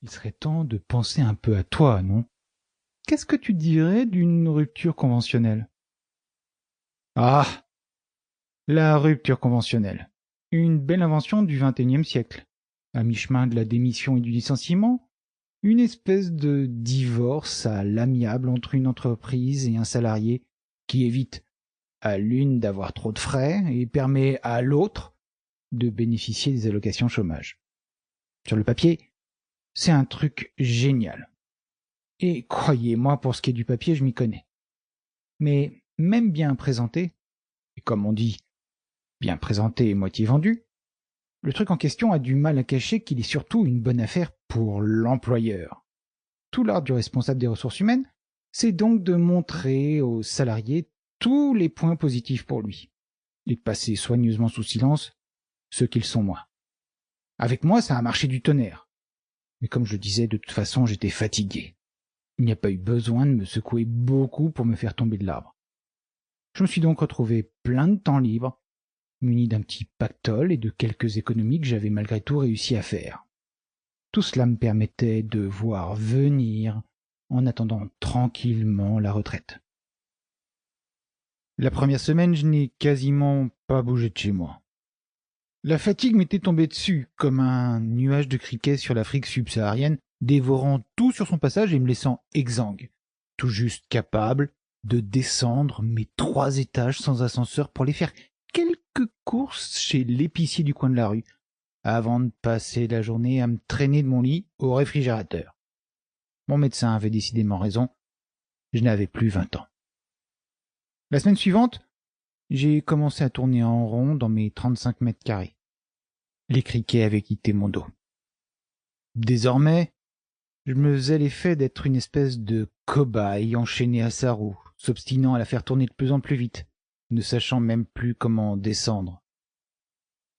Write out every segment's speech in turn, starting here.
Il serait temps de penser un peu à toi, non? Qu'est-ce que tu dirais d'une rupture conventionnelle? Ah, la rupture conventionnelle. Une belle invention du XXIe siècle. À mi-chemin de la démission et du licenciement, une espèce de divorce à l'amiable entre une entreprise et un salarié qui évite à l'une d'avoir trop de frais et permet à l'autre de bénéficier des allocations chômage. Sur le papier, c'est un truc génial. Et croyez-moi, pour ce qui est du papier, je m'y connais. Mais même bien présenté, et comme on dit, bien présenté et moitié vendu, le truc en question a du mal à cacher qu'il est surtout une bonne affaire pour l'employeur. Tout l'art du responsable des ressources humaines, c'est donc de montrer aux salariés tous les points positifs pour lui, et de passer soigneusement sous silence ceux qu'ils sont moins. Avec moi, ça a marché du tonnerre. Mais comme je le disais, de toute façon, j'étais fatigué. Il n'y a pas eu besoin de me secouer beaucoup pour me faire tomber de l'arbre. Je me suis donc retrouvé plein de temps libre, muni d'un petit pactole et de quelques économies que j'avais malgré tout réussi à faire. Tout cela me permettait de voir venir en attendant tranquillement la retraite. La première semaine, je n'ai quasiment pas bougé de chez moi. La fatigue m'était tombée dessus, comme un nuage de criquets sur l'Afrique subsaharienne, dévorant tout sur son passage et me laissant exsangue, tout juste capable de descendre mes 3 étages sans ascenseur pour aller faire quelques courses chez l'épicier du coin de la rue, avant de passer la journée à me traîner de mon lit au réfrigérateur. Mon médecin avait décidément raison, je n'avais plus 20 ans. La semaine suivante, j'ai commencé à tourner en rond dans mes 35 mètres carrés. Les criquets avaient quitté mon dos. Désormais, je me faisais l'effet d'être une espèce de cobaye enchaîné à sa roue, s'obstinant à la faire tourner de plus en plus vite, ne sachant même plus comment descendre.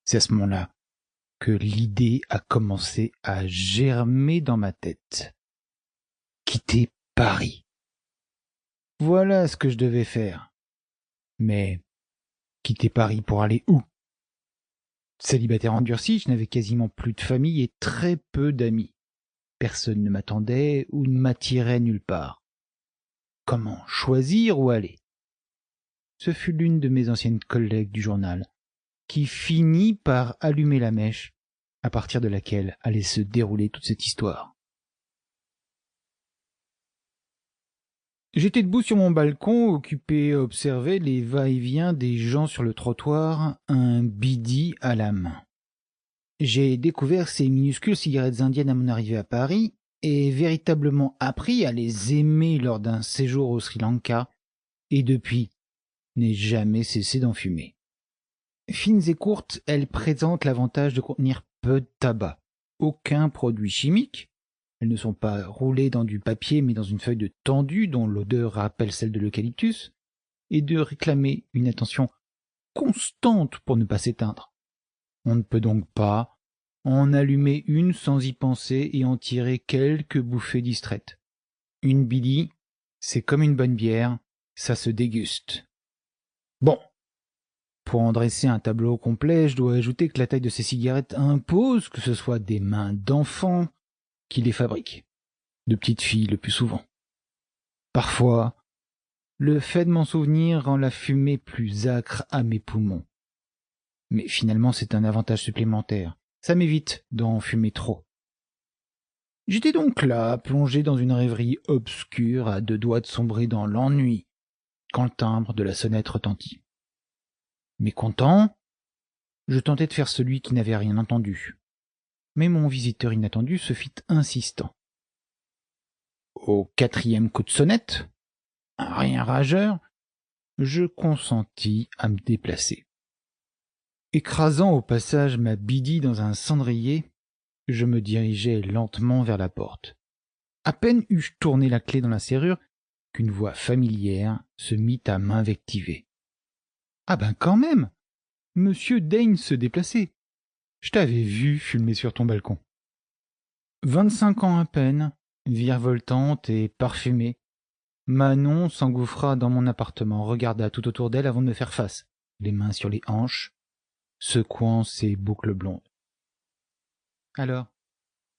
C'est à ce moment-là que l'idée a commencé à germer dans ma tête. Quitter Paris. Voilà ce que je devais faire. Mais quitter Paris pour aller où? Célibataire endurci, je n'avais quasiment plus de famille et très peu d'amis. Personne ne m'attendait ou ne m'attirait nulle part. Comment choisir où aller? Ce fut l'une de mes anciennes collègues du journal qui finit par allumer la mèche à partir de laquelle allait se dérouler toute cette histoire. J'étais debout sur mon balcon, occupé à observer les va-et-vient des gens sur le trottoir, un bidi à la main. J'ai découvert ces minuscules cigarettes indiennes à mon arrivée à Paris et véritablement appris à les aimer lors d'un séjour au Sri Lanka, et depuis, n'ai jamais cessé d'en fumer. Fines et courtes, elles présentent l'avantage de contenir peu de tabac, aucun produit chimique. Elles ne sont pas roulées dans du papier mais dans une feuille de tendu dont l'odeur rappelle celle de l'eucalyptus, et de réclamer une attention constante pour ne pas s'éteindre. On ne peut donc pas en allumer une sans y penser et en tirer quelques bouffées distraites. Une bidi, c'est comme une bonne bière, ça se déguste. Bon, pour en dresser un tableau complet, je dois ajouter que la taille de ces cigarettes impose que ce soit des mains d'enfants qui les fabriquent, de petites filles le plus souvent. Parfois, le fait de m'en souvenir rend la fumée plus âcre à mes poumons. Mais finalement, c'est un avantage supplémentaire. Ça m'évite d'en fumer trop. J'étais donc là, plongé dans une rêverie obscure, à 2 doigts de sombrer dans l'ennui, quand le timbre de la sonnette retentit. Mécontent, je tentais de faire celui qui n'avait rien entendu. Mais mon visiteur inattendu se fit insistant. Au 4e coup de sonnette, un rien rageur, je consentis à me déplacer. Écrasant au passage ma bidi dans un cendrier, je me dirigeai lentement vers la porte. À peine eus-je tourné la clé dans la serrure qu'une voix familière se mit à m'invectiver. « Ah ben quand même! Monsieur daigne se déplacer. Je t'avais vu fumer sur ton balcon. » 25 ans à peine, virevoltante et parfumée, Manon s'engouffra dans mon appartement, regarda tout autour d'elle avant de me faire face, les mains sur les hanches, secouant ses boucles blondes. « Alors,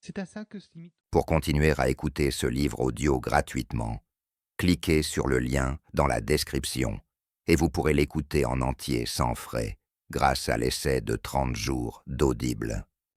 C'est à ça que se limite. Pour continuer à écouter ce livre audio gratuitement, cliquez sur le lien dans la description et vous pourrez l'écouter en entier sans frais grâce à l'essai de 30 jours d'Audible.